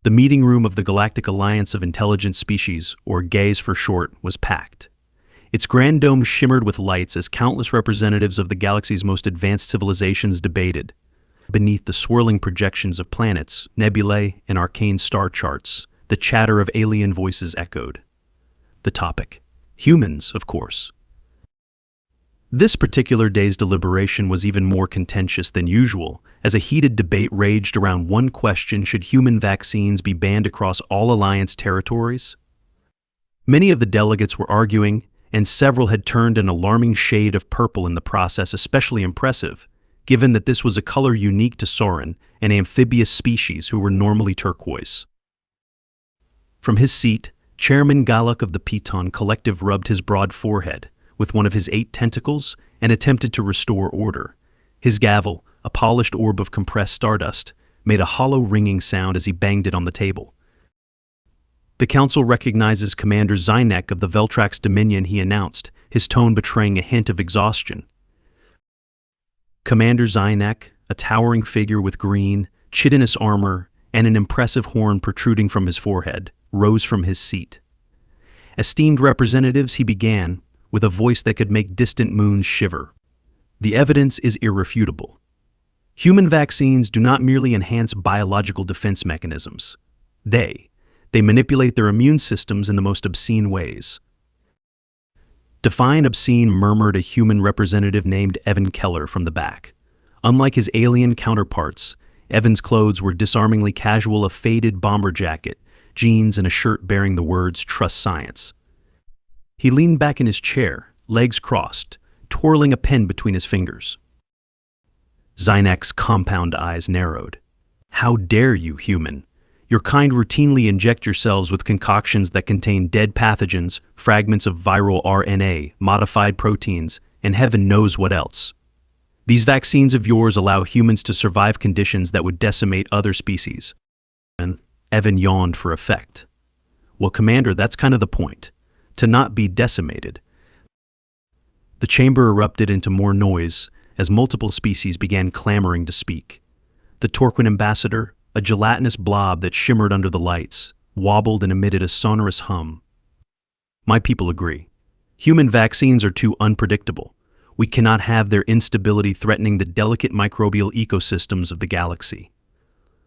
The meeting room of the Galactic Alliance of Intelligent Species, or GAIS for short, was packed. Its grand dome shimmered with lights as countless representatives of the galaxy's most advanced civilizations debated. Beneath the swirling projections of planets, nebulae, and arcane star charts, the chatter of alien voices echoed. The topic: humans, of course. This particular day's deliberation was even more contentious than usual, as a heated debate raged around one question: should human vaccines be banned across all Alliance territories? Many of the delegates were arguing, and several had turned an alarming shade of purple in the process, especially impressive, given that this was a color unique to Soren, an amphibious species who were normally turquoise. From his seat, Chairman Galak of the Piton Collective rubbed his broad forehead with one of his 8 tentacles and attempted to restore order. His gavel, a polished orb of compressed stardust, made a hollow ringing sound as he banged it on the table. The Council recognizes Commander Zynek of the Veltrax Dominion, he announced, his tone betraying a hint of exhaustion. Commander Zynek, a towering figure with green, chitinous armor and an impressive horn protruding from his forehead, rose from his seat. Esteemed representatives, he began, with a voice that could make distant moons shiver. The evidence is irrefutable. Human vaccines do not merely enhance biological defense mechanisms. They manipulate their immune systems in the most obscene ways. Define obscene, murmured a human representative named Evan Keller from the back. Unlike his alien counterparts, Evan's clothes were disarmingly casual: a faded bomber jacket, jeans, and a shirt bearing the words "Trust Science." He leaned back in his chair, legs crossed, twirling a pen between his fingers. Zynek's compound eyes narrowed. "How dare you, human? Your kind routinely inject yourselves with concoctions that contain dead pathogens, fragments of viral RNA, modified proteins, and heaven knows what else. These vaccines of yours allow humans to survive conditions that would decimate other species." And Evan yawned for effect. "Well, Commander, that's kind of the point. To not be decimated." The chamber erupted into more noise as multiple species began clamoring to speak. The Torquin ambassador, a gelatinous blob that shimmered under the lights, wobbled and emitted a sonorous hum. "My people agree. Human vaccines are too unpredictable. We cannot have their instability threatening the delicate microbial ecosystems of the galaxy.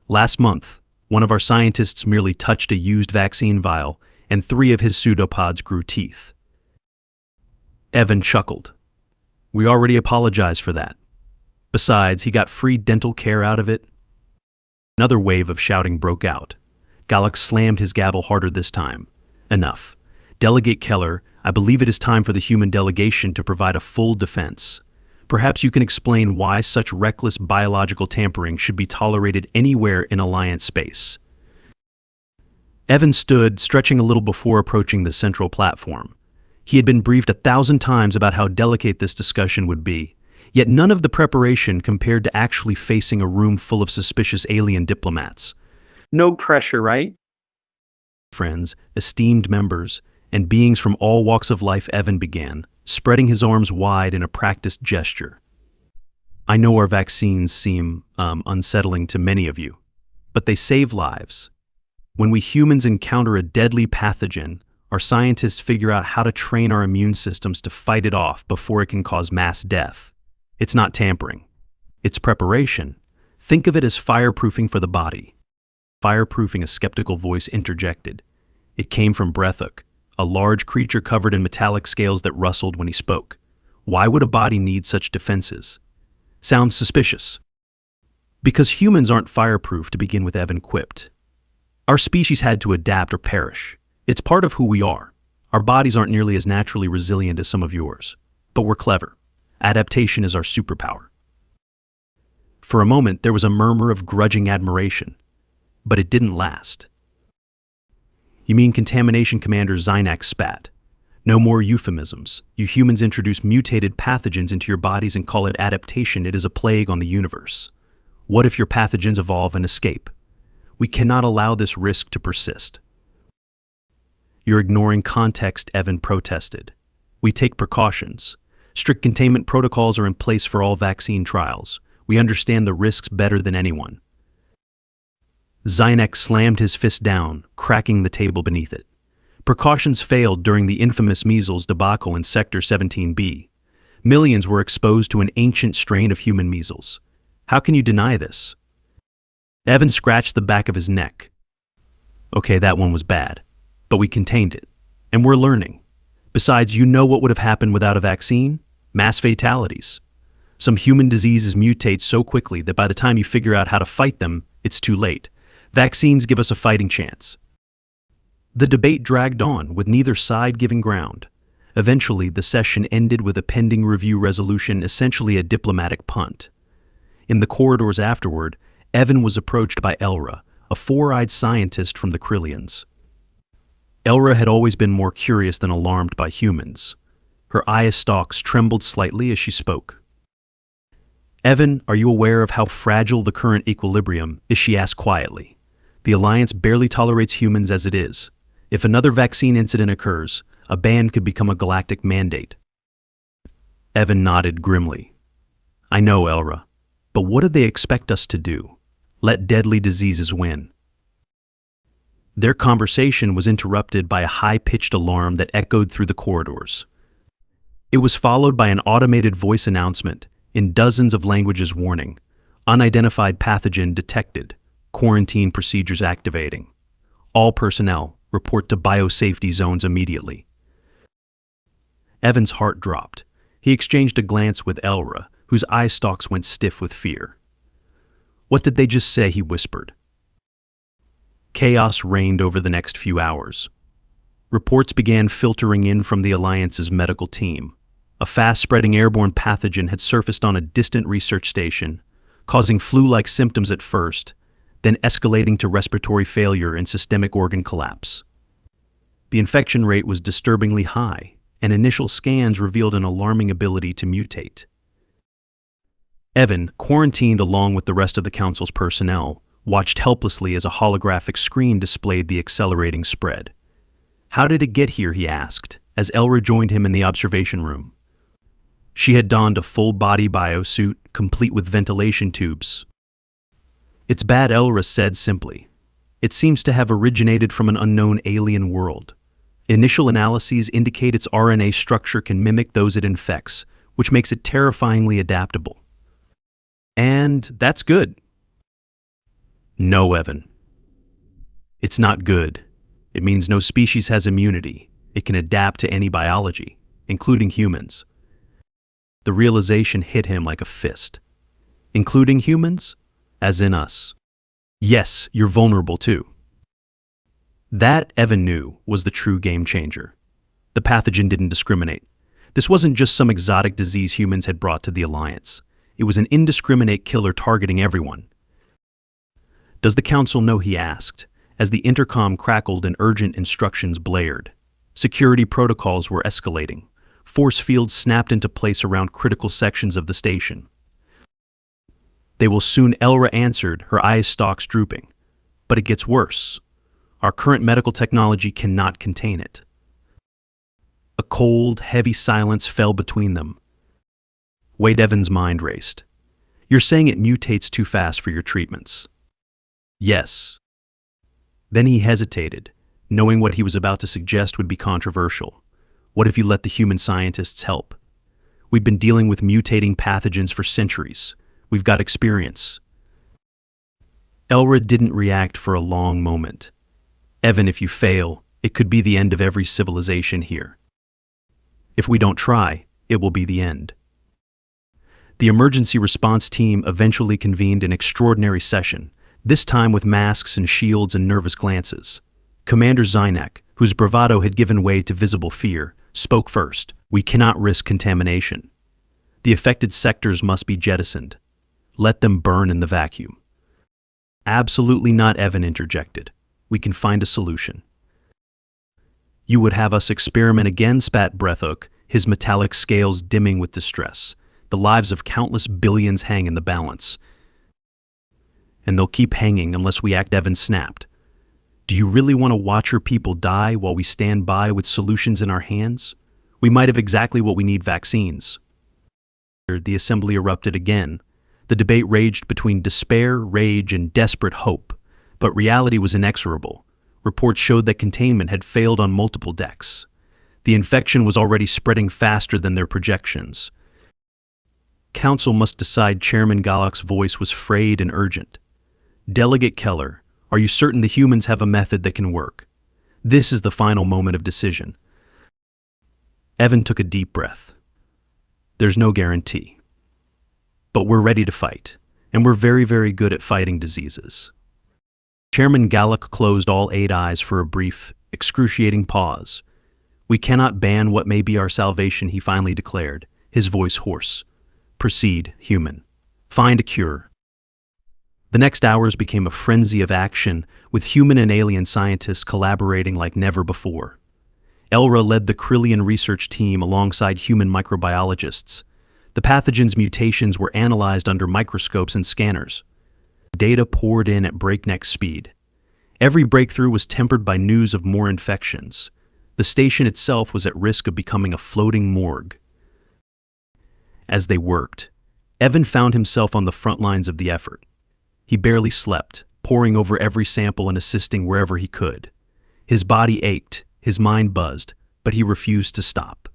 Last month, one of our scientists merely touched a used vaccine vial, and 3 of his pseudopods grew teeth." Evan chuckled. "We already apologized for that. Besides, he got free dental care out of it." Another wave of shouting broke out. Galak slammed his gavel harder this time. "Enough. Delegate Keller, I believe it is time for the human delegation to provide a full defense. Perhaps you can explain why such reckless biological tampering should be tolerated anywhere in Alliance space." Evan stood, stretching a little before approaching the central platform. He had been briefed 1,000 times about how delicate this discussion would be, yet none of the preparation compared to actually facing a room full of suspicious alien diplomats. "No pressure, right?" "Friends, esteemed members, and beings from all walks of life," Evan began, spreading his arms wide in a practiced gesture. "I know our vaccines seem unsettling to many of you, but they save lives. When we humans encounter a deadly pathogen, our scientists figure out how to train our immune systems to fight it off before it can cause mass death. It's not tampering. It's preparation. Think of it as fireproofing for the body." "Fireproofing," a skeptical voice interjected. It came from Brethuk, a large creature covered in metallic scales that rustled when he spoke. "Why would a body need such defenses?" "Sounds suspicious." "Because humans aren't fireproof to begin with," Evan quipped. "Our species had to adapt or perish. It's part of who we are. Our bodies aren't nearly as naturally resilient as some of yours. But we're clever. Adaptation is our superpower." For a moment, there was a murmur of grudging admiration. But it didn't last. "You mean contamination?" Commander Zynek spat. "No more euphemisms. You humans introduce mutated pathogens into your bodies and call it adaptation. It is a plague on the universe. What if your pathogens evolve and escape? We cannot allow this risk to persist." "You're ignoring context," Evan protested. "We take precautions. Strict containment protocols are in place for all vaccine trials. We understand the risks better than anyone." Zynek slammed his fist down, cracking the table beneath it. Precautions failed during the infamous measles debacle in Sector 17B. Millions were exposed to an ancient strain of human measles. How can you deny this? Evan scratched the back of his neck. Okay, that one was bad, but we contained it, and we're learning. Besides, you know what would have happened without a vaccine? Mass fatalities. Some human diseases mutate so quickly that by the time you figure out how to fight them, it's too late. Vaccines give us a fighting chance. The debate dragged on, with neither side giving ground. Eventually, the session ended with a pending review resolution, essentially a diplomatic punt. In the corridors afterward, Evan was approached by Elra, a four-eyed scientist from the Krillians. Elra had always been more curious than alarmed by humans. Her eye stalks trembled slightly as she spoke. "Evan, are you aware of how fragile the current equilibrium is?" she asked quietly. "The Alliance barely tolerates humans as it is. If another vaccine incident occurs, a ban could become a galactic mandate." Evan nodded grimly. "I know, Elra, but what do they expect us to do? Let deadly diseases win?" Their conversation was interrupted by a high-pitched alarm that echoed through the corridors. It was followed by an automated voice announcement in dozens of languages warning, "Unidentified pathogen detected. Quarantine procedures activating. All personnel, report to biosafety zones immediately." Evan's heart dropped. He exchanged a glance with Elra, whose eye stalks went stiff with fear. "What did they just say?" he whispered. Chaos reigned over the next few hours. Reports began filtering in from the Alliance's medical team. A fast-spreading airborne pathogen had surfaced on a distant research station, causing flu-like symptoms at first, then escalating to respiratory failure and systemic organ collapse. The infection rate was disturbingly high, and initial scans revealed an alarming ability to mutate. Evan, quarantined along with the rest of the Council's personnel, watched helplessly as a holographic screen displayed the accelerating spread. "How did it get here?" he asked, as Elra joined him in the observation room. She had donned a full-body biosuit, complete with ventilation tubes. "It's bad," Elra said simply. "It seems to have originated from an unknown alien world. Initial analyses indicate its RNA structure can mimic those it infects, which makes it terrifyingly adaptable." "And that's good." "No, Evan. It's not good. It means no species has immunity. It can adapt to any biology, including humans." The realization hit him like a fist. "Including humans? As in us?" "Yes, you're vulnerable too." That, Evan knew, was the true game changer. The pathogen didn't discriminate. This wasn't just some exotic disease humans had brought to the Alliance. It was an indiscriminate killer targeting everyone. "Does the Council know?" he asked, as the intercom crackled and urgent instructions blared. Security protocols were escalating. Force fields snapped into place around critical sections of the station. "They will soon," Elra answered, her eye stalks drooping. "But it gets worse. Our current medical technology cannot contain it." A cold, heavy silence fell between them. Wade Evans' mind raced. "You're saying it mutates too fast for your treatments?" "Yes." Then he hesitated, knowing what he was about to suggest would be controversial. "What if you let the human scientists help? We've been dealing with mutating pathogens for centuries. We've got experience." Elra didn't react for a long moment. "Evan, if you fail, it could be the end of every civilization here. If we don't try, it will be the end." The emergency response team eventually convened an extraordinary session, this time with masks and shields and nervous glances. Commander Zynek, whose bravado had given way to visible fear, spoke first. "We cannot risk contamination. The affected sectors must be jettisoned. Let them burn in the vacuum." "Absolutely not," Evan interjected. "We can find a solution." "You would have us experiment again?" spat Breathhook, his metallic scales dimming with distress. "The lives of countless billions hang in the balance." "And they'll keep hanging unless we act," Evan snapped. "Do you really want to watch your people die while we stand by with solutions in our hands? We might have exactly what we need: vaccines." The assembly erupted again. The debate raged between despair, rage, and desperate hope. But reality was inexorable. Reports showed that containment had failed on multiple decks. The infection was already spreading faster than their projections. Council must decide. Chairman Galac's voice was frayed and urgent. Delegate Keller, are you certain the humans have a method that can work? This is the final moment of decision. Evan took a deep breath. There's no guarantee. But we're ready to fight, and we're very, very good at fighting diseases. Chairman Galac closed all 8 eyes for a brief, excruciating pause. We cannot ban what may be our salvation, he finally declared, his voice hoarse. Proceed, human. Find a cure. The next hours became a frenzy of action, with human and alien scientists collaborating like never before. Elra led the Krillian research team alongside human microbiologists. The pathogen's mutations were analyzed under microscopes and scanners. Data poured in at breakneck speed. Every breakthrough was tempered by news of more infections. The station itself was at risk of becoming a floating morgue. As they worked, Evan found himself on the front lines of the effort. He barely slept, poring over every sample and assisting wherever he could. His body ached, his mind buzzed, but he refused to stop.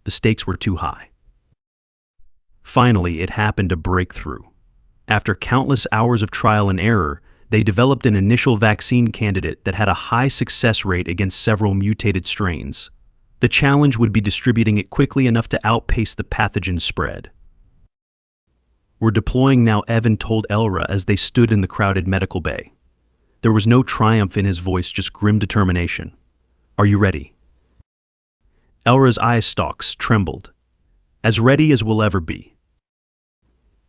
The stakes were too high. Finally, it happened, a breakthrough. After countless hours of trial and error, they developed an initial vaccine candidate that had a high success rate against several mutated strains. The challenge would be distributing it quickly enough to outpace the pathogen spread. We're deploying now, Evan told Elra as they stood in the crowded medical bay. There was no triumph in his voice, just grim determination. Are you ready? Elra's eye stalks trembled. As ready as we'll ever be.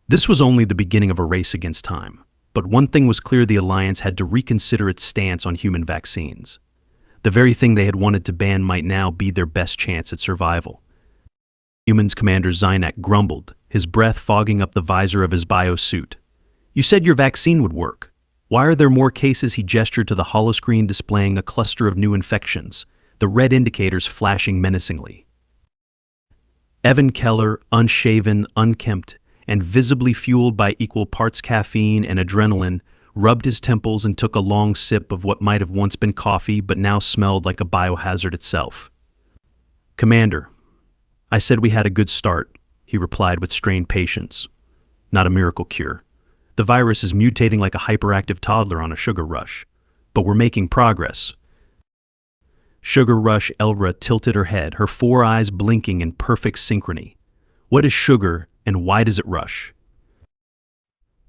This was only the beginning of a race against time, but one thing was clear: the Alliance had to reconsider its stance on human vaccines. The very thing they had wanted to ban might now be their best chance at survival. Humans Commander Zynak grumbled, his breath fogging up the visor of his biosuit. You said your vaccine would work. Why are there more cases? He gestured to the holoscreen displaying a cluster of new infections, the red indicators flashing menacingly. Evan Keller, unshaven, unkempt, and visibly fueled by equal parts caffeine and adrenaline, rubbed his temples and took a long sip of what might have once been coffee but now smelled like a biohazard itself. Commander, I said we had a good start, he replied with strained patience. Not a miracle cure. The virus is mutating like a hyperactive toddler on a sugar rush. But we're making progress. Sugar rush? Elra tilted her head, her 4 eyes blinking in perfect synchrony. What is sugar, and why does it rush?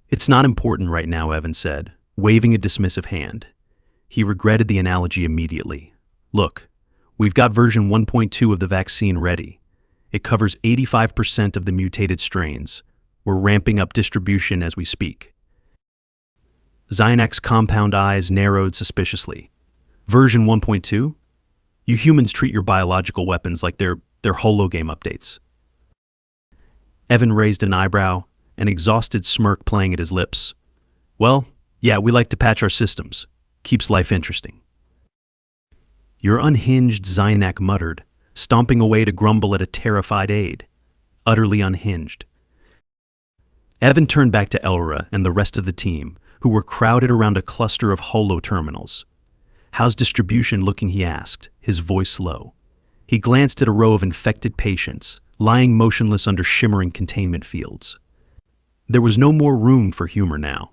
It's not important right now, Evan said, waving a dismissive hand. He regretted the analogy immediately. Look, we've got version 1.2 of the vaccine ready. It covers 85% of the mutated strains. We're ramping up distribution as we speak. Zynak's compound eyes narrowed suspiciously. Version 1.2? You humans treat your biological weapons like they're hologame updates. Evan raised an eyebrow, an exhausted smirk playing at his lips. Well, yeah, we like to patch our systems. Keeps life interesting. You're unhinged, Zynak muttered, stomping away to grumble at a terrified aide. Utterly unhinged. Evan turned back to Elra and the rest of the team, who were crowded around a cluster of holo terminals. How's distribution looking? He asked, his voice low. He glanced at a row of infected patients, lying motionless under shimmering containment fields. There was no more room for humor now.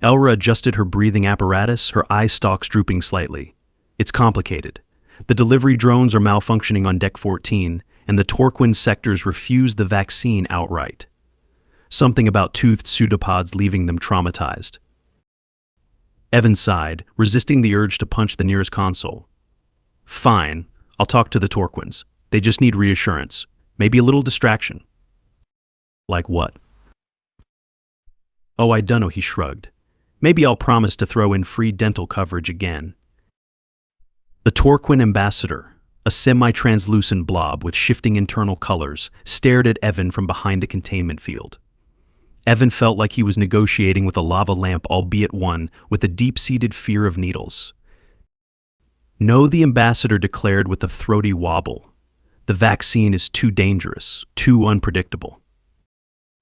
Elra adjusted her breathing apparatus, her eye stalks drooping slightly. It's complicated. The delivery drones are malfunctioning on Deck 14, and the Torquin sectors refuse the vaccine outright. Something about toothed pseudopods leaving them traumatized. Evan sighed, resisting the urge to punch the nearest console. Fine, I'll talk to the Torquins. They just need reassurance. Maybe a little distraction. Like what? Oh, I dunno, he shrugged. Maybe I'll promise to throw in free dental coverage again. The Torquin ambassador, a semi-translucent blob with shifting internal colors, stared at Evan from behind a containment field. Evan felt like he was negotiating with a lava lamp, albeit one with a deep-seated fear of needles. No, the ambassador declared with a throaty wobble. The vaccine is too dangerous, too unpredictable.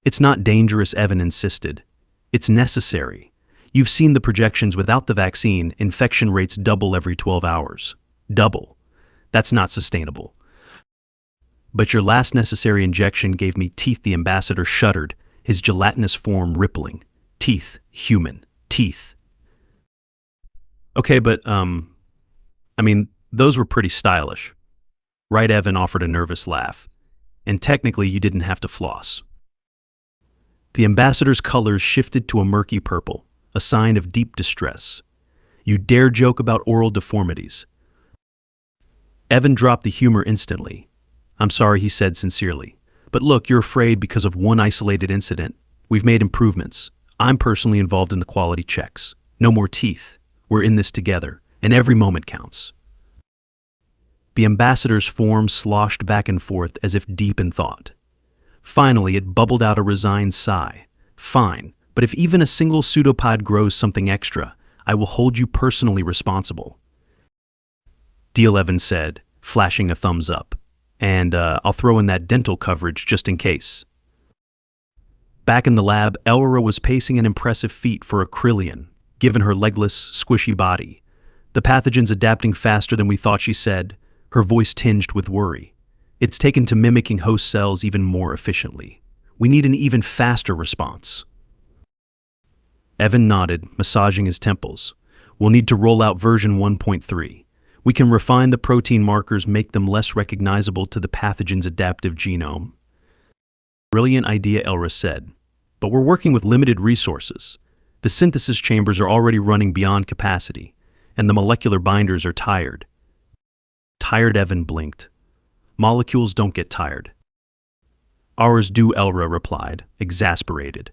It's not dangerous, Evan insisted. It's necessary. You've seen the projections without the vaccine, infection rates double every 12 hours. Double. That's not sustainable. But your last necessary injection gave me teeth. The ambassador shuddered, his gelatinous form rippling. Teeth, human, teeth. Okay, but, those were pretty stylish. Right, Evan offered a nervous laugh. And technically, you didn't have to floss. The ambassador's colors shifted to a murky purple, a sign of deep distress. You dare joke about oral deformities. Evan dropped the humor instantly. I'm sorry, he said sincerely. But look, you're afraid because of one isolated incident. We've made improvements. I'm personally involved in the quality checks. No more teeth. We're in this together, and every moment counts. The ambassador's form sloshed back and forth as if deep in thought. Finally, it bubbled out a resigned sigh. Fine, but if even a single pseudopod grows something extra, I will hold you personally responsible. Deal, Evan said, flashing a thumbs up. And I'll throw in that dental coverage just in case. Back in the lab, Elra was pacing an impressive feat for a Krillian, given her legless, squishy body. The pathogen's adapting faster than we thought, she said, her voice tinged with worry. It's taken to mimicking host cells even more efficiently. We need an even faster response. Evan nodded, massaging his temples. We'll need to roll out version 1.3. We can refine the protein markers, make them less recognizable to the pathogen's adaptive genome. Brilliant idea, Elra said. But we're working with limited resources. The synthesis chambers are already running beyond capacity, and the molecular binders are tired. Tired, Evan blinked. Molecules don't get tired. Ours do, Elra replied, exasperated.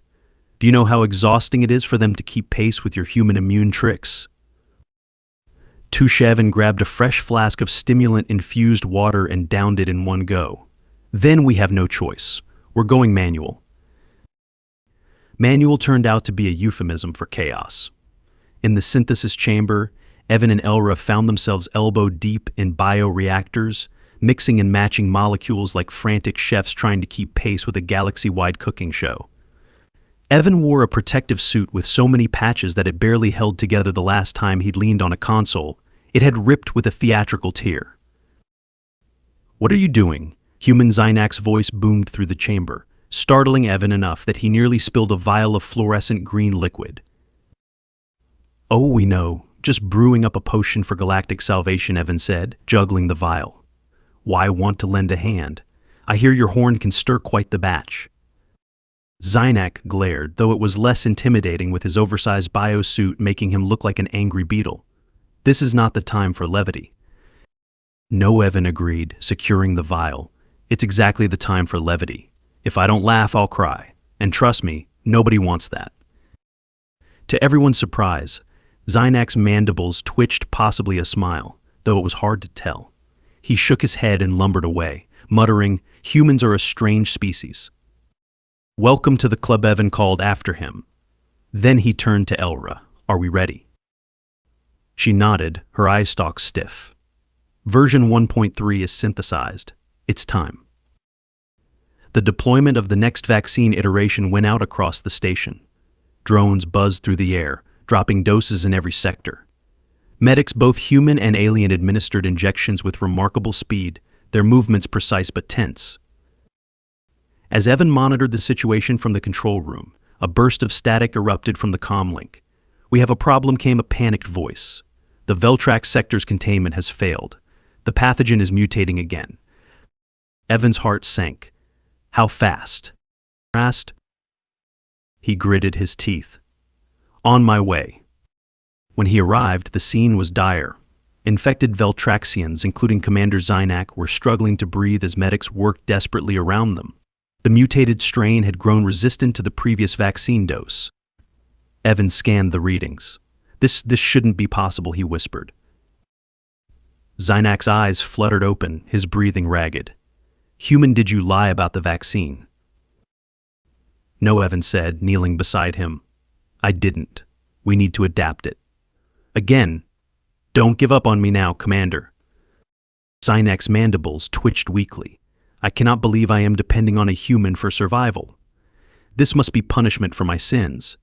Do you know how exhausting it is for them to keep pace with your human immune tricks? Evan grabbed a fresh flask of stimulant-infused water and downed it in one go. Then we have no choice. We're going manual. Manual turned out to be a euphemism for chaos. In the synthesis chamber, Evan and Elra found themselves elbow-deep in bioreactors, mixing and matching molecules like frantic chefs trying to keep pace with a galaxy-wide cooking show. Evan wore a protective suit with so many patches that it barely held together. The last time he'd leaned on a console, it had ripped with a theatrical tear. What are you doing? Human Zynak's voice boomed through the chamber, startling Evan enough that he nearly spilled a vial of fluorescent green liquid. Oh, we know. Just brewing up a potion for galactic salvation, Evan said, juggling the vial. Why want to lend a hand? I hear your horn can stir quite the batch. Zynak glared, though it was less intimidating with his oversized biosuit making him look like an angry beetle. This is not the time for levity. No, Evan agreed, securing the vial. It's exactly the time for levity. If I don't laugh, I'll cry. And trust me, nobody wants that. To everyone's surprise, Zynak's mandibles twitched, possibly a smile, though it was hard to tell. He shook his head and lumbered away, muttering, humans are a strange species. Welcome to the club, Evan called after him. Then he turned to Elra. Are we ready? She nodded, her eye stalks stiff. Version 1.3 is synthesized. It's time. The deployment of the next vaccine iteration went out across the station. Drones buzzed through the air, dropping doses in every sector. Medics, both human and alien, administered injections with remarkable speed, their movements precise but tense. As Evan monitored the situation from the control room, a burst of static erupted from the comlink. We have a problem, came a panicked voice. The Veltrax sector's containment has failed. The pathogen is mutating again. Evan's heart sank. How fast? Fast? He gritted his teeth. On my way. When he arrived, the scene was dire. Infected Veltraxians, including Commander Zynak, were struggling to breathe as medics worked desperately around them. The mutated strain had grown resistant to the previous vaccine dose. Evan scanned the readings. This shouldn't be possible, he whispered. Zynak's eyes fluttered open, his breathing ragged. Human, did you lie about the vaccine? No, Evan said, kneeling beside him. I didn't. We need to adapt it. Again, don't give up on me now, Commander. Zynak's mandibles twitched weakly. I cannot believe I am depending on a human for survival. This must be punishment for my sins.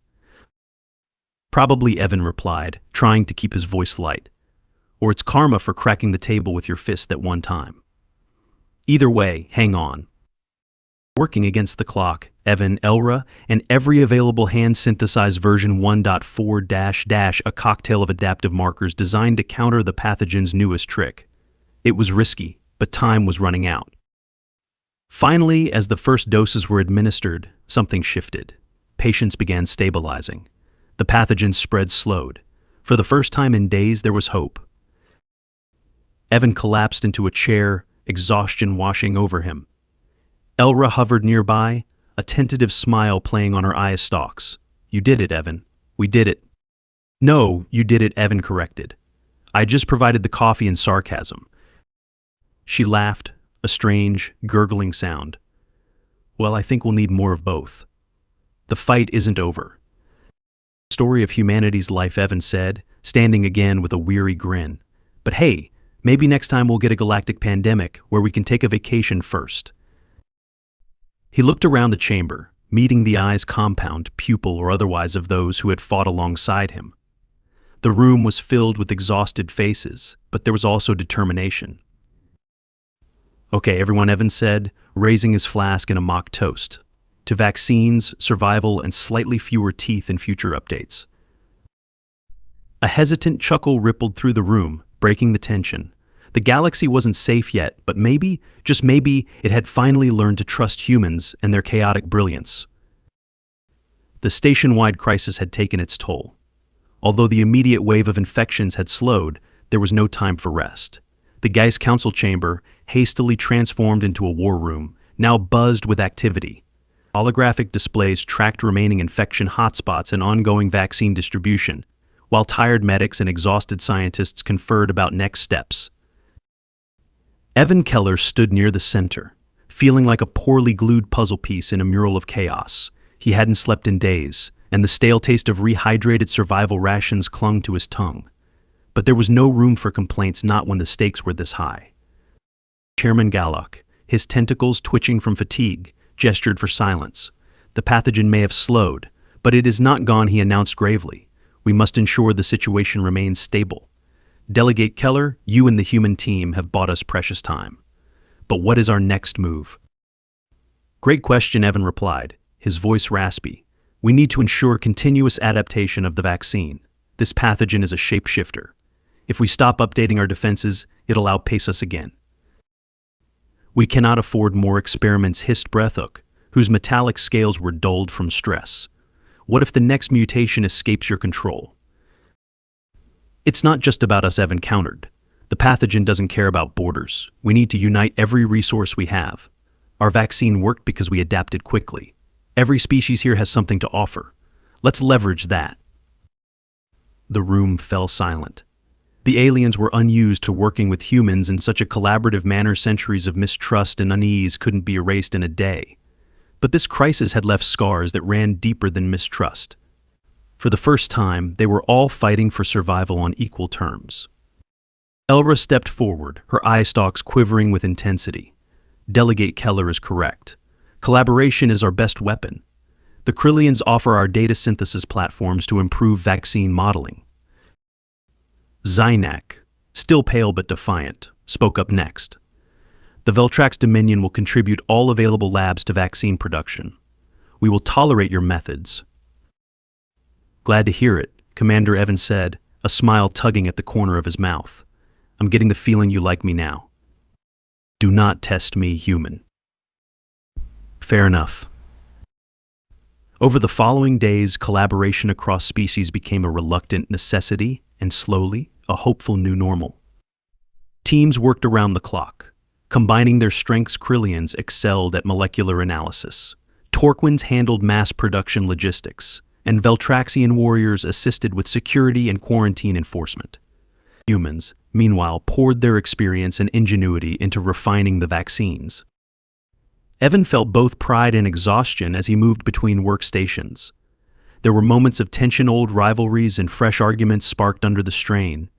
Probably, Evan replied, trying to keep his voice light. Or it's karma for cracking the table with your fist that one time. Either way, hang on. Working against the clock, Evan, Elra, and every available hand-synthesized version 1.4 a cocktail of adaptive markers designed to counter the pathogen's newest trick. It was risky, but time was running out. Finally, as the first doses were administered, something shifted. Patients began stabilizing. The pathogen's spread slowed. For the first time in days, there was hope. Evan collapsed into a chair, exhaustion washing over him. Elra hovered nearby, a tentative smile playing on her eye stalks. You did it, Evan. We did it. No, you did it, Evan corrected. I just provided the coffee and sarcasm. She laughed, a strange, gurgling sound. Well, I think we'll need more of both. The fight isn't over. Story of humanity's life, Evan said, standing again with a weary grin. But hey, maybe next time we'll get a galactic pandemic where we can take a vacation first. He looked around the chamber, meeting the eyes compound, pupil or otherwise of those who had fought alongside him. The room was filled with exhausted faces, but there was also determination. Okay, everyone, Evan said, raising his flask in a mock toast. To vaccines, survival, and slightly fewer teeth in future updates. A hesitant chuckle rippled through the room, breaking the tension. The galaxy wasn't safe yet, but maybe, just maybe, it had finally learned to trust humans and their chaotic brilliance. The station-wide crisis had taken its toll. Although the immediate wave of infections had slowed, there was no time for rest. The Geist Council chamber, hastily transformed into a war room, now buzzed with activity. Holographic displays tracked remaining infection hotspots and ongoing vaccine distribution, while tired medics and exhausted scientists conferred about next steps. Evan Keller stood near the center, feeling like a poorly glued puzzle piece in a mural of chaos. He hadn't slept in days, and the stale taste of rehydrated survival rations clung to his tongue. But there was no room for complaints, not when the stakes were this high. Chairman Gallock, his tentacles twitching from fatigue, gestured for silence. The pathogen may have slowed, but it is not gone, he announced gravely. We must ensure the situation remains stable. Delegate Keller, you and the human team have bought us precious time. But what is our next move? Great question, Evan replied, his voice raspy. We need to ensure continuous adaptation of the vaccine. This pathogen is a shapeshifter. If we stop updating our defenses, it'll outpace us again. We cannot afford more experiments, hissed Breathhook, whose metallic scales were dulled from stress. What if the next mutation escapes your control? It's not just about us, Evan countered. The pathogen doesn't care about borders. We need to unite every resource we have. Our vaccine worked because we adapted quickly. Every species here has something to offer. Let's leverage that. The room fell silent. The aliens were unused to working with humans in such a collaborative manner. Centuries of mistrust and unease couldn't be erased in a day. But this crisis had left scars that ran deeper than mistrust. For the first time, they were all fighting for survival on equal terms. Elra stepped forward, her eye stalks quivering with intensity. Delegate Keller is correct. Collaboration is our best weapon. The Krillians offer our data synthesis platforms to improve vaccine modeling. Zynak, still pale but defiant, spoke up next. The Veltrax Dominion will contribute all available labs to vaccine production. We will tolerate your methods. Glad to hear it, Commander Evans said, a smile tugging at the corner of his mouth. I'm getting the feeling you like me now. Do not test me, human. Fair enough. Over the following days, collaboration across species became a reluctant necessity and slowly, a hopeful new normal. Teams worked around the clock. Combining their strengths, Krillians excelled at molecular analysis. Torquins handled mass production logistics, and Veltraxian warriors assisted with security and quarantine enforcement. Humans, meanwhile, poured their experience and ingenuity into refining the vaccines. Evan felt both pride and exhaustion as he moved between workstations. There were moments of tension, old rivalries, and fresh arguments sparked under the strain.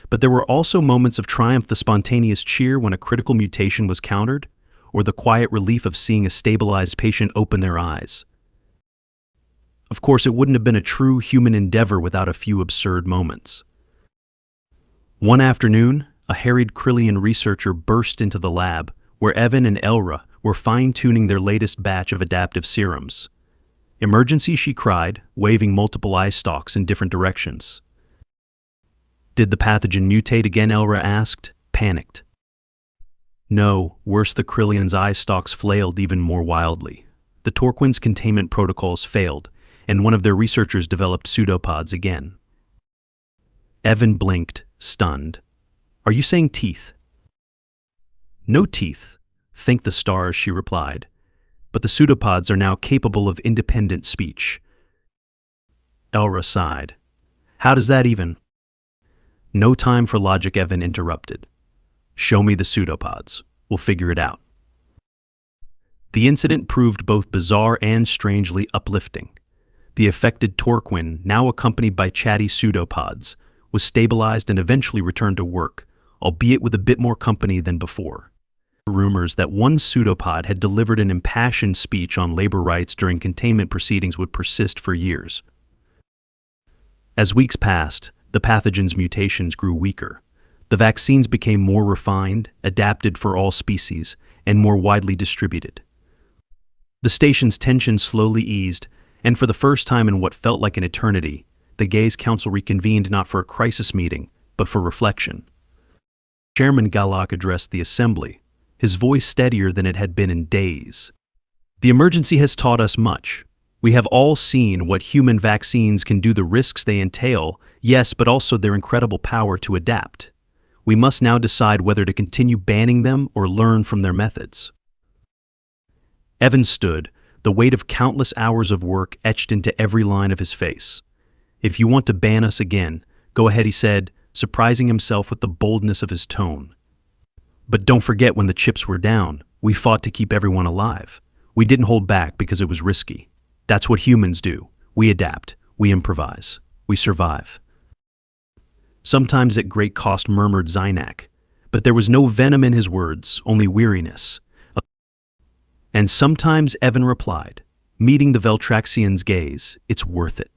But there were also moments of triumph, the spontaneous cheer when a critical mutation was countered, or the quiet relief of seeing a stabilized patient open their eyes. Of course, it wouldn't have been a true human endeavor without a few absurd moments. One afternoon, a harried Krillian researcher burst into the lab, where Evan and Elra were fine-tuning their latest batch of adaptive serums. "Emergency," she cried, waving multiple eye stalks in different directions. "Did the pathogen mutate again?" Elra asked, panicked. "No, worse," the Krillian's eye stalks flailed even more wildly. "The Torquin's containment protocols failed, and one of their researchers developed pseudopods again." Evan blinked, stunned. "Are you saying teeth?" "No teeth. Thank the stars," she replied. "But the pseudopods are now capable of independent speech." Elra sighed. "How does that even—" "No time for logic," Evan interrupted. "Show me the pseudopods. We'll figure it out." The incident proved both bizarre and strangely uplifting. The affected Torquin, now accompanied by chatty pseudopods, was stabilized and eventually returned to work, albeit with a bit more company than before. Rumors that one pseudopod had delivered an impassioned speech on labor rights during containment proceedings would persist for years. As weeks passed, the pathogen's mutations grew weaker. The vaccines became more refined, adapted for all species, and more widely distributed. The station's tension slowly eased, and for the first time in what felt like an eternity, the Gaze Council reconvened not for a crisis meeting, but for reflection. Chairman Galactic addressed the assembly, his voice steadier than it had been in days. "The emergency has taught us much. We have all seen what human vaccines can do, the risks they entail, yes, but also their incredible power to adapt. We must now decide whether to continue banning them or learn from their methods." Evan stood, the weight of countless hours of work etched into every line of his face. "If you want to ban us again, go ahead," he said, surprising himself with the boldness of his tone. "But don't forget, when the chips were down, we fought to keep everyone alive. We didn't hold back because it was risky. That's what humans do. We adapt, we improvise, we survive." "Sometimes at great cost," murmured Zynak, but there was no venom in his words, only weariness. "And sometimes," Evan replied, meeting the Veltraxian's gaze, "it's worth it."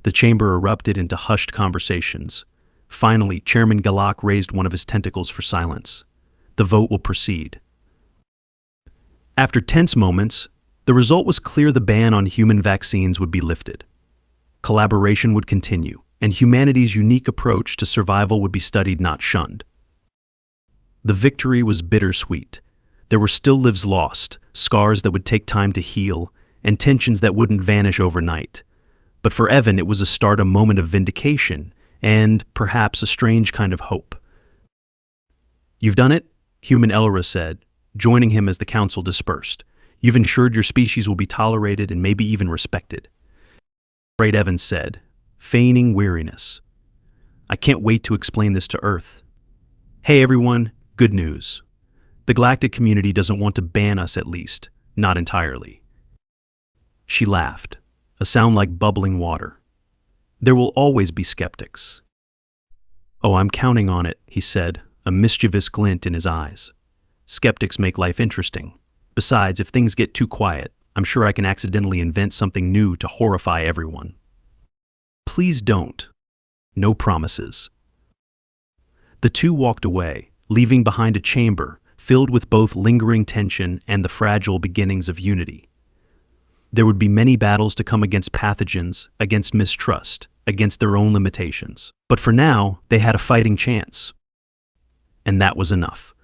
The chamber erupted into hushed conversations. Finally, Chairman Galactic raised one of his tentacles for silence. "The vote will proceed." After tense moments, the result was clear: the ban on human vaccines would be lifted. Collaboration would continue, and humanity's unique approach to survival would be studied, not shunned. The victory was bittersweet. There were still lives lost, scars that would take time to heal, and tensions that wouldn't vanish overnight. But for Evan, it was a start, a moment of vindication, and perhaps a strange kind of hope. "You've done it," Human Elra said, joining him as the council dispersed. "You've ensured your species will be tolerated and maybe even respected." Great, Evan said, feigning weariness. "I can't wait to explain this to Earth. Hey everyone, good news. The galactic community doesn't want to ban us, at least, not entirely." She laughed, a sound like bubbling water. "There will always be skeptics." "Oh, I'm counting on it," he said, a mischievous glint in his eyes. "Skeptics make life interesting. Besides, if things get too quiet, I'm sure I can accidentally invent something new to horrify everyone." "Please don't. No promises." The two walked away, leaving behind a chamber filled with both lingering tension and the fragile beginnings of unity. There would be many battles to come against pathogens, against mistrust, against their own limitations. But for now, they had a fighting chance. And that was enough.